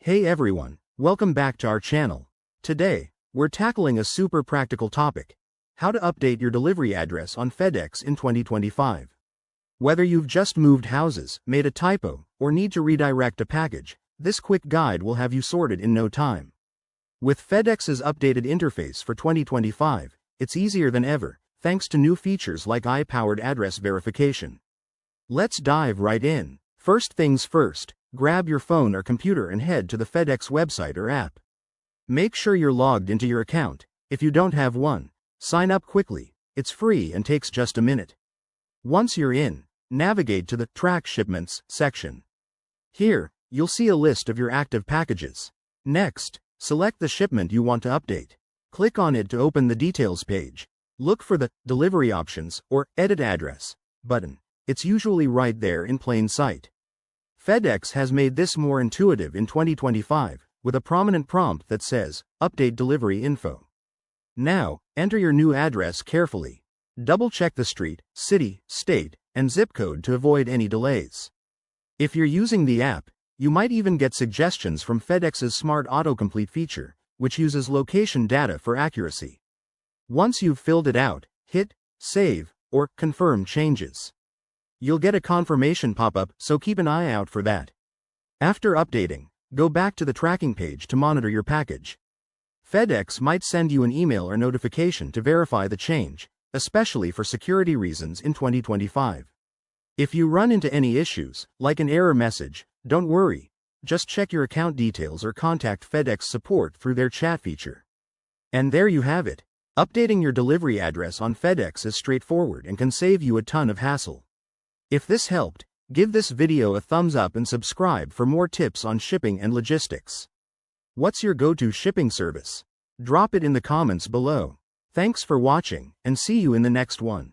Hey everyone, welcome back to our channel. Today, we're tackling a super practical topic: how to update your delivery address on Fedex in 2025. Whether you've just moved houses, made a typo, or need to redirect a package, this quick guide will have you sorted in no time. With Fedex's updated interface for 2025, it's easier than ever, thanks to new features like AI-powered address verification. Let's dive right in. First things first, grab your phone or computer and head to the Fedex website or app. Make sure you're logged into your account. If you don't have one, sign up quickly. It's free and takes just a minute. Once you're in, navigate to the Track Shipments section. Here, you'll see a list of your active packages. Next, select the shipment you want to update. Click on it to open the details page. Look for the Delivery Options or Edit Address button. It's usually right there in plain sight. Fedex has made this more intuitive in 2025, with a prominent prompt that says, Update Delivery Info. Now, enter your new address carefully. Double-check the street, city, state, and zip code to avoid any delays. If you're using the app, you might even get suggestions from Fedex's Smart Autocomplete feature, which uses location data for accuracy. Once you've filled it out, hit Save or Confirm Changes. You'll get a confirmation pop-up, so keep an eye out for that. After updating, go back to the tracking page to monitor your package. Fedex might send you an email or notification to verify the change, especially for security reasons in 2025. If you run into any issues, like an error message, don't worry. Just check your account details or contact Fedex support through their chat feature. And there you have it. Updating your delivery address on Fedex is straightforward and can save you a ton of hassle. If this helped, give this video a thumbs up and subscribe for more tips on shipping and logistics. What's your go-to shipping service? Drop it in the comments below. Thanks for watching, and see you in the next one.